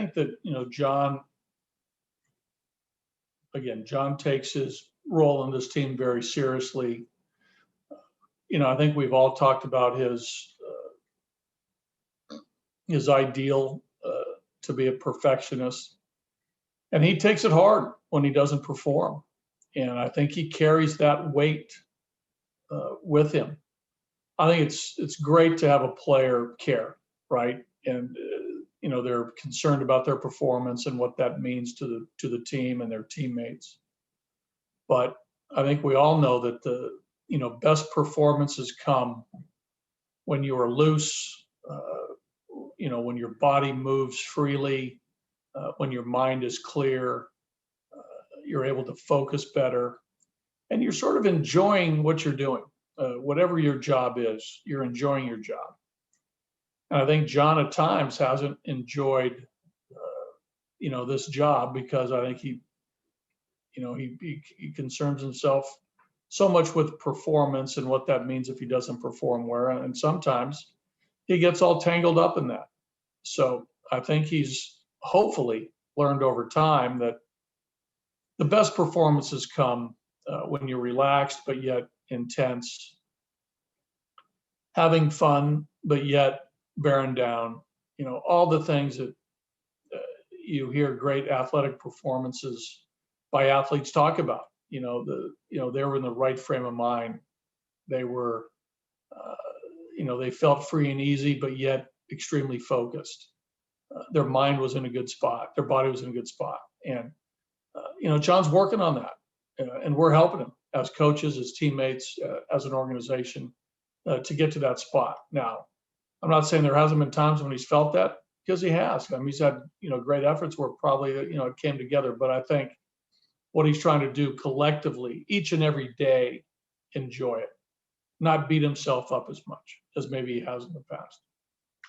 think that, Jon takes his role in this team very seriously. I think we've all talked about his ideal to be a perfectionist, and he takes it hard when he doesn't perform. And I think he carries that weight with him. I think it's great to have a player care, right? And they're concerned about their performance and what that means to the team and their teammates. But I think we all know that the best performances come when you are loose, when your body moves freely, when your mind is clear, you're able to focus better, and you're sort of enjoying what you're doing. Whatever your job is, you're enjoying your job. And I think Jon at times hasn't enjoyed, this job, because I think he concerns himself so much with performance and what that means if he doesn't perform well. And sometimes he gets all tangled up in that. So I think he's hopefully learned over time that the best performances come when you're relaxed, but yet intense, having fun, but yet bearing down, all the things that you hear great athletic performances by athletes talk about. They were in the right frame of mind. They were, they felt free and easy, but yet extremely focused. Their mind was in a good spot. Their body was in a good spot. And, Jon's working on that. And we're helping him as coaches, as teammates, as an organization to get to that spot. Now, I'm not saying there hasn't been times when he's felt that, because he has. I mean, he's had, great efforts where probably, it came together. But I think what he's trying to do collectively, each and every day, enjoy it, not beat himself up as much as maybe he has in the past.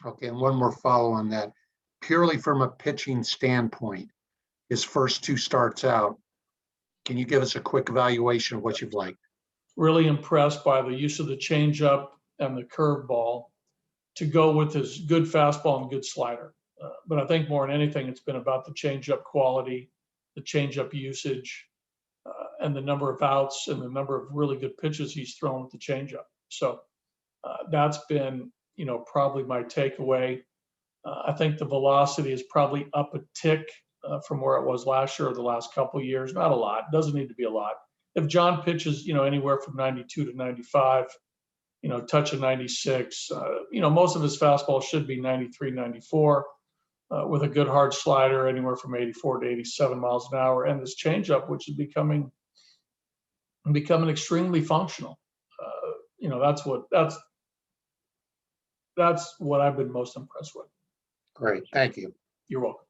Okay, and one more follow on that. Purely from a pitching standpoint, his first two starts out, can you give us a quick evaluation of what you've liked? Really impressed by the use of the changeup and the curveball to go with his good fastball and good slider. But I think more than anything, it's been about the changeup quality, the changeup usage, and the number of outs and the number of really good pitches he's thrown with the changeup. So that's been, probably my takeaway. I think the velocity is probably up a tick from where it was last year or the last couple of years. Not a lot. Doesn't need to be a lot. If Jon pitches, anywhere from 92 to 95, touch of 96, most of his fastball should be 93, 94, with a good hard slider anywhere from 84 to 87 miles an hour. And this changeup, which is becoming extremely functional. That's what I've been most impressed with. Great, thank you. You're welcome.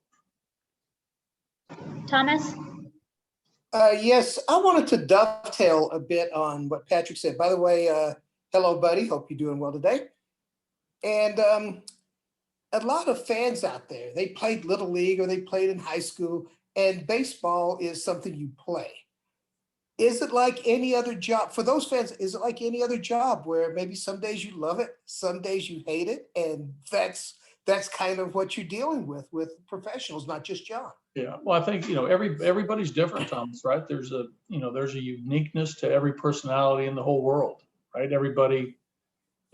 Thomas? Yes, I wanted to dovetail a bit on what Patrick said. By the way, hello, buddy. Hope you're doing well today. And a lot of fans out there, they played Little League or they played in high school, and baseball is something you play. Is it like any other job? For those fans, is it like any other job where maybe some days you love it, some days you hate it, and that's kind of what you're dealing with professionals, not just Jon? Yeah, well, I think everybody's different, Thomas. Right? There's a uniqueness to every personality in the whole world. Right? Everybody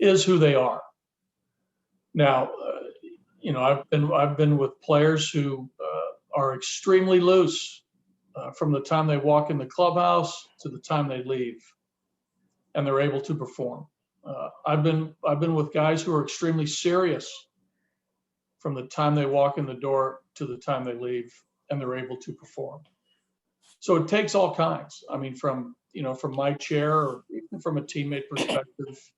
is who they are. Now, I've been with players who are extremely loose from the time they walk in the clubhouse to the time they leave, and they're able to perform. I've been with guys who are extremely serious from the time they walk in the door to the time they leave, and they're able to perform. So it takes all kinds. I mean, from my chair or even from a teammate perspective,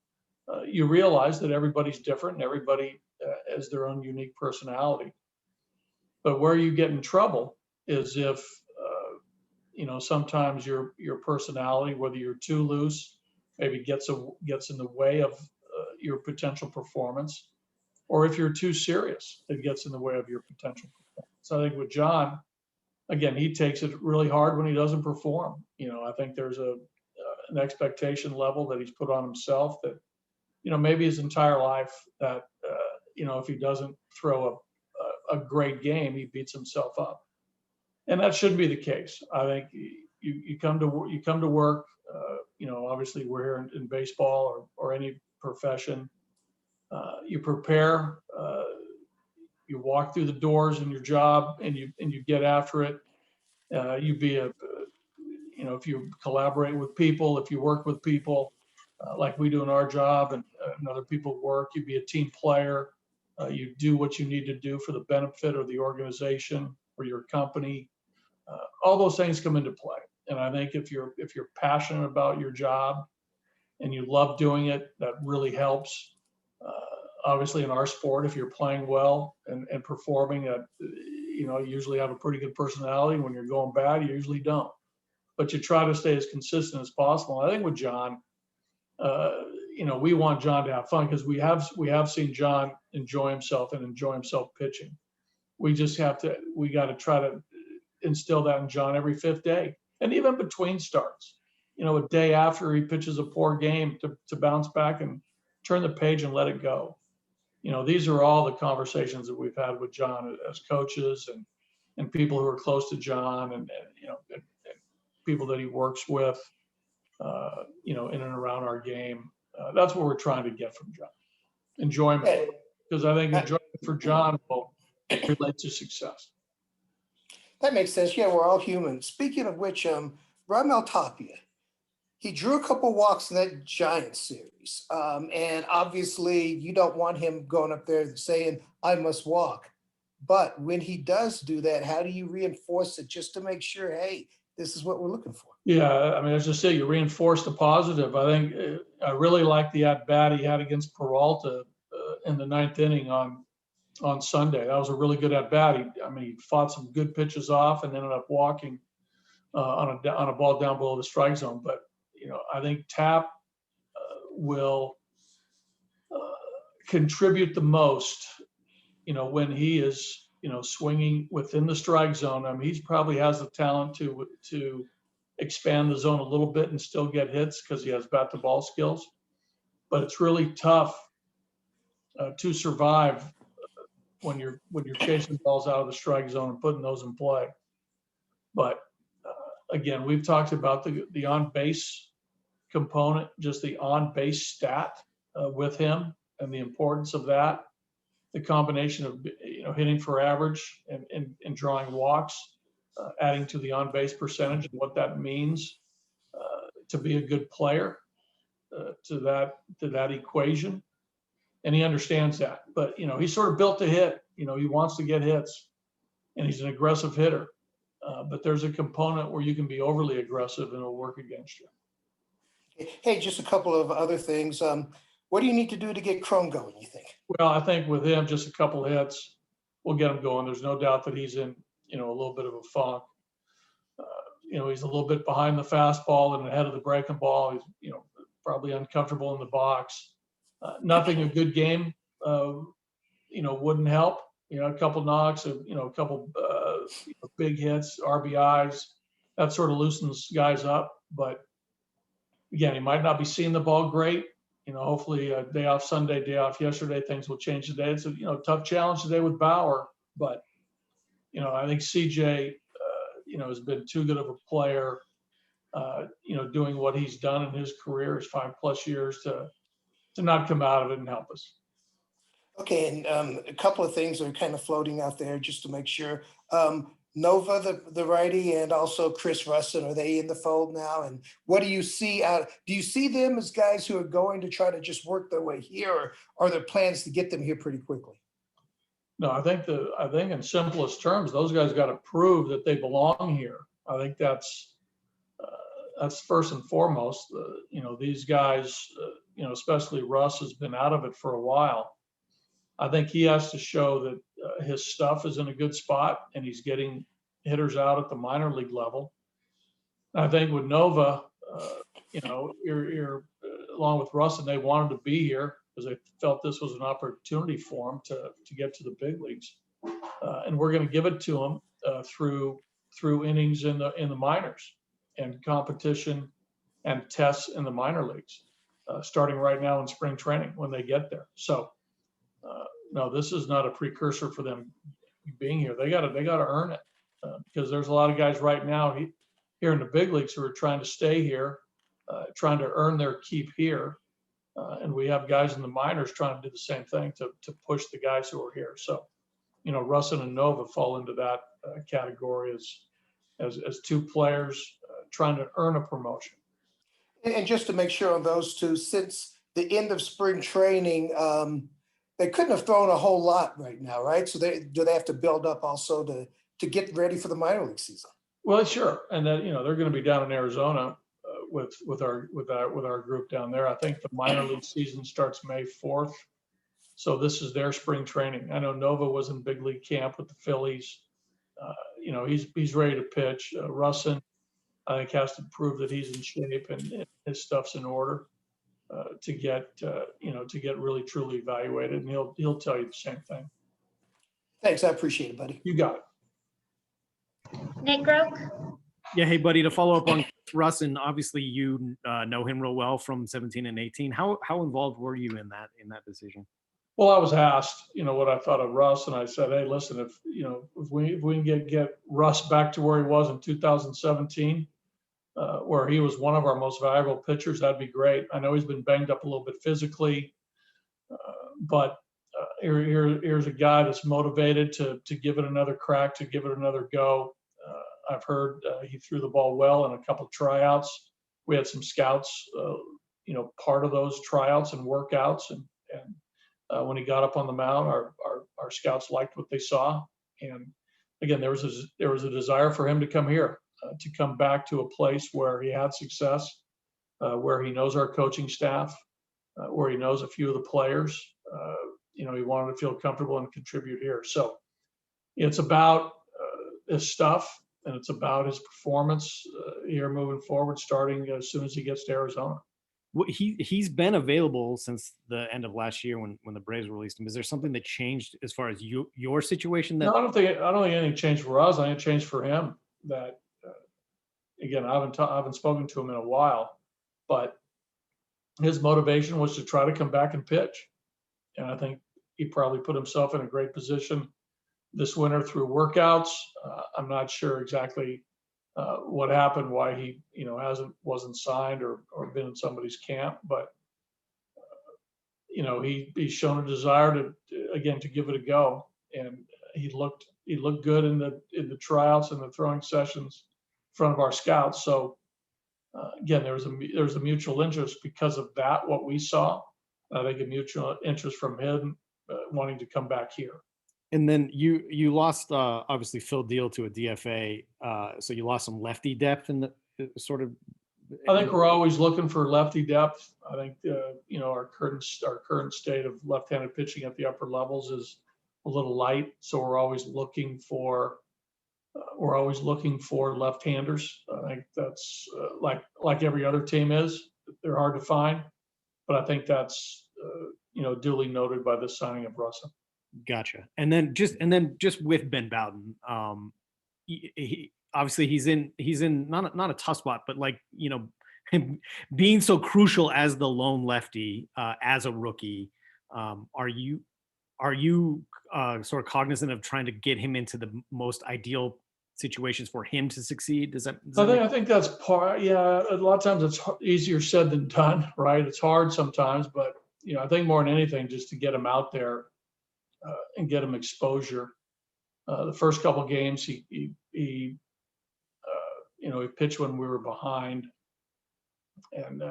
you realize that everybody's different and everybody has their own unique personality. But where you get in trouble is if, sometimes your personality, whether you're too loose, maybe gets in the way of your potential performance, or if you're too serious, it gets in the way of your potential performance. So I think with Jon, again, he takes it really hard when he doesn't perform. I think there's an expectation level that he's put on himself that, maybe his entire life that, if he doesn't throw a a great game, he beats himself up. And that shouldn't be the case. I think you come to work, obviously we're here in baseball or any profession. You prepare, you walk through the doors in your job and you get after it. If you collaborate with people, if you work with people, like we do in our job and other people work, you be a team player. You do what you need to do for the benefit of the organization or your company. All those things come into play. And I think if you're passionate about your job and you love doing it, that really helps. Obviously in our sport, if you're playing well and performing you usually have a pretty good personality. When you're going bad, you usually don't. But you try to stay as consistent as possible. I think with Jon, we want Jon to have fun because we have seen Jon enjoy himself and enjoy himself pitching. We got to try to instill that in Jon every fifth day. And even between starts, a day after he pitches a poor game to bounce back and turn the page and let it go. These are all the conversations that we've had with Jon as coaches and people who are close to Jon and people that he works with, in and around our game. That's what we're trying to get from Jon. Enjoyment. Because I think enjoyment for Jon will relate to success. That makes sense. Yeah, we're all human. Speaking of which, Ramel Tapia, he drew a couple walks in that Giants series. And obviously you don't want him going up there saying, I must walk. But when he does do that, how do you reinforce it just to make sure, hey, this is what we're looking for? Yeah, as I say, you reinforce the positive. I think I really like the at-bat he had against Peralta in the ninth inning on Sunday. That was a really good at-bat. He fought some good pitches off and ended up walking on a ball down below the strike zone. But, I think Tap will contribute the most, when he is, swinging within the strike zone. He probably has the talent to expand the zone a little bit and still get hits because he has bat to ball skills. But it's really tough to survive when you're chasing balls out of the strike zone and putting those in play. But again, we've talked about the on base component, just the on base stat with him and the importance of that. The combination of hitting for average and drawing walks, adding to the on base percentage and what that means to be a good player to that equation, and he understands that. But he's sort of built to hit. He wants to get hits, and he's an aggressive hitter. But there's a component where you can be overly aggressive and it'll work against you. Hey, just a couple of other things. What do you need to do to get Chrome going, you think? Well, I think with him, just a couple hits will get him going. There's no doubt that he's in, a little bit of a funk. He's a little bit behind the fastball and ahead of the breaking ball. He's, probably uncomfortable in the box. Nothing a good game, wouldn't help. A couple knocks, a couple big hits, RBIs, that sort of loosens guys up. But again, he might not be seeing the ball great. Hopefully a day off Sunday, day off yesterday, things will change today. It's a tough challenge today with Bauer, but I think CJ has been too good of a player, doing what he's done in his career, his 5+ years, to not come out of it and help us. Okay, and a couple of things are kind of floating out there just to make sure. Nova, the righty, and also Chris Rusin, are they in the fold now? And what do you see out? Do you see them as guys who are going to try to just work their way here, or are there plans to get them here pretty quickly? No, I think in simplest terms, those guys got to prove that they belong here. I think that's first and foremost. These guys, especially Russ, has been out of it for a while. I think he has to show that his stuff is in a good spot and he's getting hitters out at the minor league level. I think with Nova, you're along with Russ, and they wanted to be here because they felt this was an opportunity for him to get to the big leagues, and we're going to give it to him through innings in the minors and competition and tests in the minor leagues, starting right now in spring training when they get there. So. No, this is not a precursor for them being here. They gotta earn it because there's a lot of guys right now here in the big leagues who are trying to stay here, trying to earn their keep here. And we have guys in the minors trying to do the same thing to push the guys who are here. So, Rusin and Nova fall into that category as two players trying to earn a promotion. And just to make sure on those two, since the end of spring training, they couldn't have thrown a whole lot right now, right? So do they have to build up also to get ready for the minor league season? Well, sure, and then they're going to be down in Arizona with our group down there. I think the minor league season starts May 4th, so this is their spring training. I know Nova was in big league camp with the Phillies. He's ready to pitch. Rusin, I think, has to prove that he's in shape and his stuff's in order to get really truly evaluated, and he'll tell you the same thing. Thanks, I appreciate it, buddy. You got it. Nick Groke? Yeah, hey buddy, to follow up on Rusin, obviously you know him real well from 17 and 18. How involved were you in that decision? Well, I was asked, what I thought of Russ, and I said, hey, listen, if we can get Russ back to where he was in 2017, where he was one of our most valuable pitchers, that'd be great. I know he's been banged up a little bit physically, but here's a guy that's motivated to give it another crack, to give it another go. I've heard he threw the ball well in a couple of tryouts. We had some scouts, part of those tryouts and workouts, and when he got up on the mound, our scouts liked what they saw. And again, there was a desire for him to come here, to come back to a place where he had success, where he knows our coaching staff, where he knows a few of the players. He wanted to feel comfortable and contribute here. So it's about his stuff, and it's about his performance here moving forward, starting as soon as he gets to Arizona. Well, he's been available since the end of last year when the Braves released him. Is there something that changed as far as your situation? No, I don't think anything changed for us. I think it changed for him. That again, I haven't spoken to him in a while, but his motivation was to try to come back and pitch, and I think he probably put himself in a great position this winter through workouts. I'm not sure exactly what happened, why he wasn't signed or been in somebody's camp, but he's shown a desire to give it a go, and he looked good in the tryouts and the throwing sessions in front of our scouts. So again, there was a mutual interest because of that, what we saw. I think a mutual interest from him wanting to come back here. And then you lost obviously Phil Deal to a DFA, so you lost some lefty depth in the sort of. I think we're always looking for lefty depth. I think our current state of left-handed pitching at the upper levels is a little light, so we're always looking for left-handers. I think that's like every other team is. They're hard to find, but I think that's duly noted by the signing of Rusin. Gotcha. And then just with Ben Bowden, he obviously he's in not a tough spot, but being so crucial as the lone lefty as a rookie. Are you sort of cognizant of trying to get him into the most ideal situations for him to succeed? I think that's part. Yeah, a lot of times it's easier said than done, right? It's hard sometimes, but I think more than anything, just to get him out there and get him exposure. The first couple of games, he pitched when we were behind, and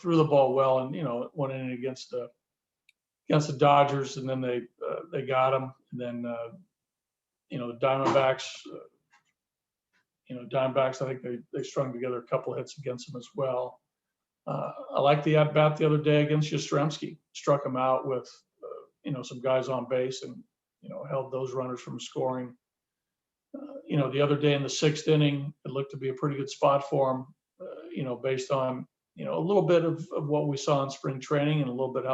threw the ball well, and went in against the Dodgers, and then they got him, and then the Diamondbacks. Diamondbacks, I think they strung together a couple of hits against him as well. I like the at bat the other day against Yastrzemski. Struck him out with some guys on base, and held those runners from scoring. The other day in the sixth inning, it looked to be a pretty good spot for him. Based on a little bit of what we saw in spring training and a little bit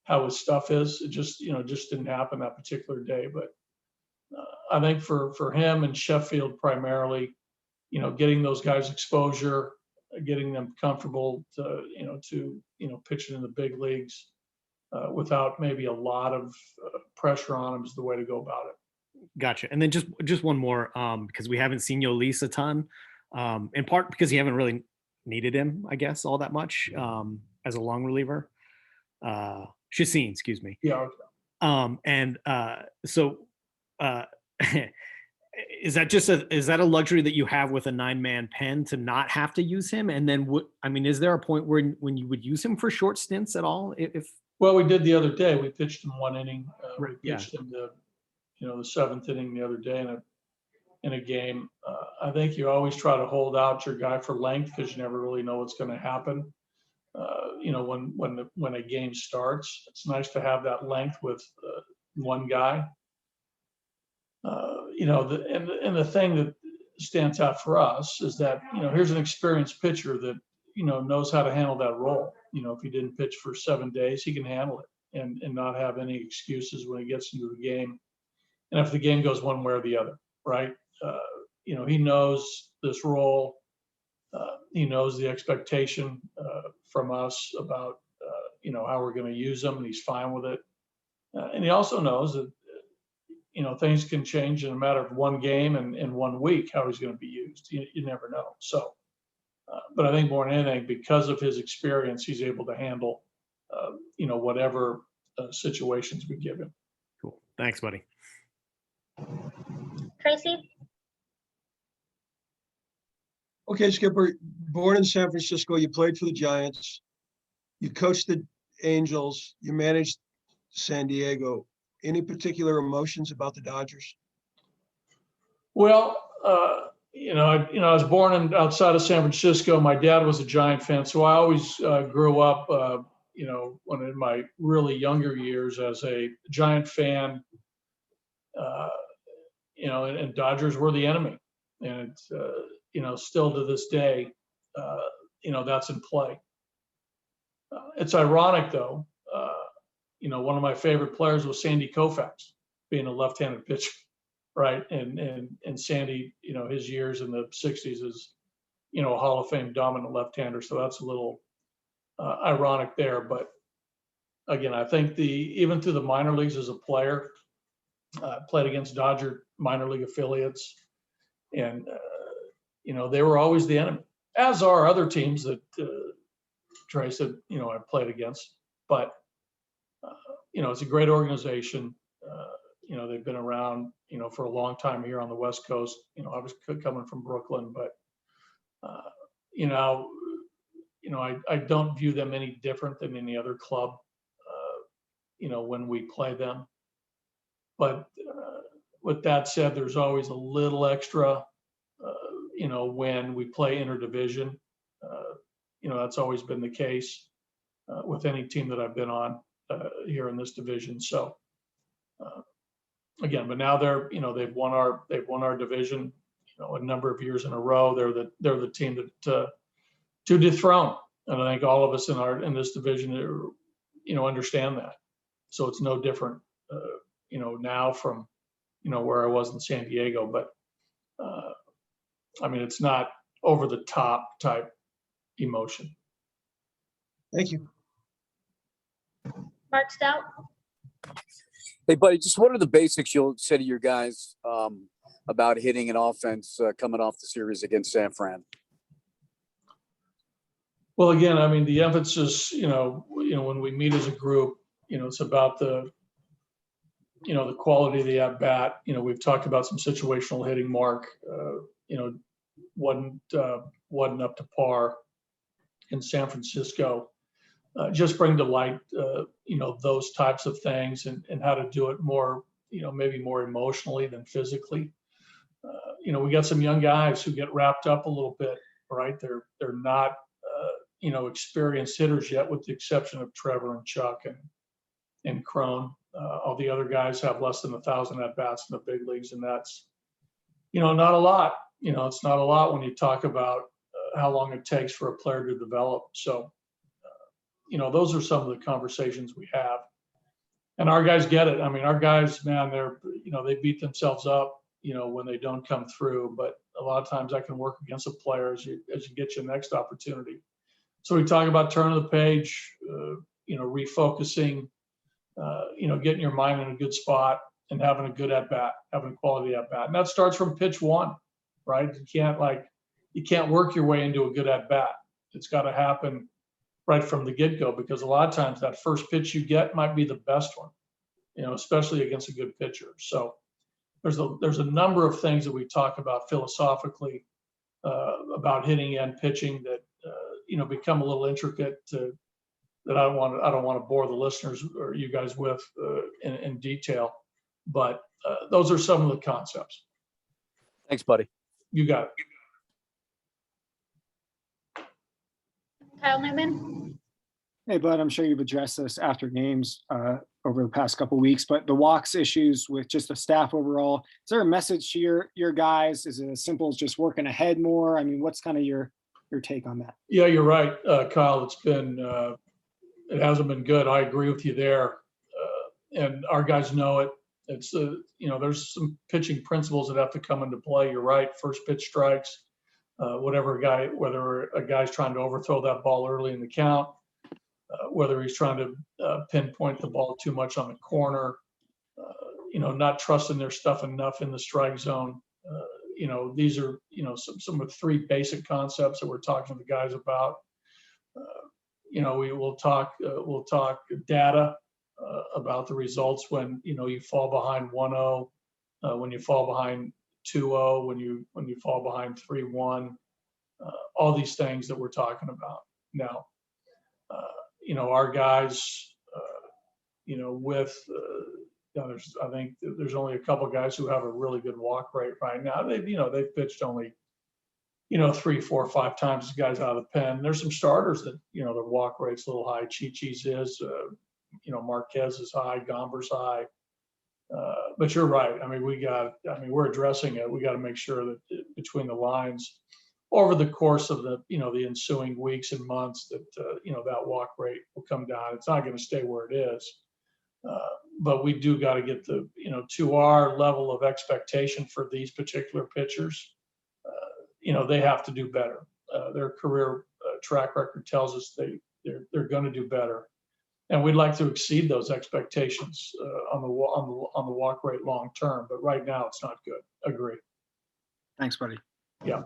how his stuff is. It just didn't happen that particular day. But I think for him and Sheffield primarily, getting those guys exposure, getting them comfortable to pitching in the big leagues without maybe a lot of pressure on them is the way to go about it. Gotcha. And then just one more, because we haven't seen Yolis a ton, in part because you haven't really needed him, I guess, all that much as a long reliever. Chacin, excuse me. Yeah. So is that a luxury that you have with a 9-man pen to not have to use him? And then is there a point where when you would use him for short stints at all? Well, we did the other day. We pitched him 1 inning. Right, We pitched him the 7th inning the other day in a game. I think you always try to hold out your guy for length because you never really know what's going to happen. When a game starts, it's nice to have that length with one guy. The thing that stands out for us is that here's an experienced pitcher that knows how to handle that role. If he didn't pitch for 7 days, he can handle it and not have any excuses when he gets into the game. And if the game goes one way or the other, right? He knows this role. He knows the expectation from us about how we're going to use him, and he's fine with it. And he also knows that things can change in a matter of one game and in 1 week how he's going to be used. You never know. So, but I think more than anything, because of his experience, he's able to handle whatever situations we give him. Cool. Thanks, buddy. Tracy? Okay, Skipper, born in San Francisco, you played for the Giants, you coached the Angels, you managed San Diego. Any particular emotions about the Dodgers? Well, I was born outside of San Francisco. My dad was a Giant fan, so I always grew up, when in my really younger years as a Giant fan. And Dodgers were the enemy, and it's, still to this day, that's in play. It's ironic though. One of my favorite players was Sandy Koufax, being a left-handed pitcher, right? And Sandy, his years in the 60s is, a Hall of Fame dominant left-hander. So that's a little ironic there. But again, I think even through the minor leagues as a player, played against Dodger minor league affiliates, and they were always the enemy, as are other teams that Trey said, I played against. But it's a great organization. They've been around, for a long time here on the West Coast. I was coming from Brooklyn, but I don't view them any different than any other club. When we play them. But with that said, there's always a little extra, when we play interdivision. That's always been the case with any team that I've been on here in this division. So again, but now they've won our division, a number of years in a row. They're the team that to dethrone, and I think all of us in this division, understand that. So it's no different, now from, where I was in San Diego, but it's not over the top type emotion. Thank you. Mark Stout? Hey, buddy, just what are the basics you'll say to your guys about hitting an offense coming off the series against San Fran? Well, again, the emphasis, when we meet as a group, it's about the quality of the at bat. We've talked about some situational hitting. Mark, wasn't up to par in San Francisco. Just bring to light, those types of things and how to do it more, maybe more emotionally than physically. We got some young guys who get wrapped up a little bit, right? They're not, experienced hitters yet, with the exception of Trevor and Chuck and Crone. All the other guys have less than 1,000 at bats in the big leagues, and that's, not a lot. It's not a lot when you talk about how long it takes for a player to develop. So, those are some of the conversations we have, and our guys get it. Our guys, man, they're, they beat themselves up, when they don't come through. But a lot of times that can work against a player as you get your next opportunity. So we talk about turning the page, refocusing, getting your mind in a good spot, and having a good at bat, having quality at bat. And that starts from pitch one, right? You can't work your way into a good at bat. It's got to happen right from the get-go, because a lot of times that first pitch you get might be the best one, especially against a good pitcher. So there's a number of things that we talk about philosophically about hitting and pitching that become a little intricate that I don't want to bore the listeners or you guys with in detail, but those are some of the concepts. Thanks, buddy. You got it. Kyle Newman. Hey, Bud, I'm sure you've addressed this after games over the past couple of weeks, but the walks issues with just the staff overall, is there a message to your guys? Is it as simple as just working ahead more? I mean, what's kind of your take on that? Yeah, you're right, Kyle. It hasn't been good. I agree with you there. And our guys know it. It's, there's some pitching principles that have to come into play. You're right. First pitch strikes, whether a guy's trying to overthrow that ball early in the count, whether he's trying to pinpoint the ball too much on the corner, not trusting their stuff enough in the strike zone. These are, some of the three basic concepts that we're talking to the guys about. We'll talk data about the results when, you fall behind 1-0, when you fall behind 2-0, when you fall behind 3-1, all these things that we're talking about now. Our guys, I think there's only a couple guys who have a really good walk rate right now. They've pitched only, 3, 4, 5 times the guys out of the pen. There's some starters that, their walk rate's a little high. Chi-Chi's is, Marquez is high, Gomber's high. But you're right. We're addressing it. We got to make sure that between the lines over the course of the ensuing weeks and months that, that walk rate will come down. It's not going to stay where it is. But we do got to get to our level of expectation for these particular pitchers. They have to do better. Their career track record tells us they're going to do better, and we'd like to exceed those expectations on the walk rate long term. But right now, it's not good. Agree. Thanks, buddy. Yeah.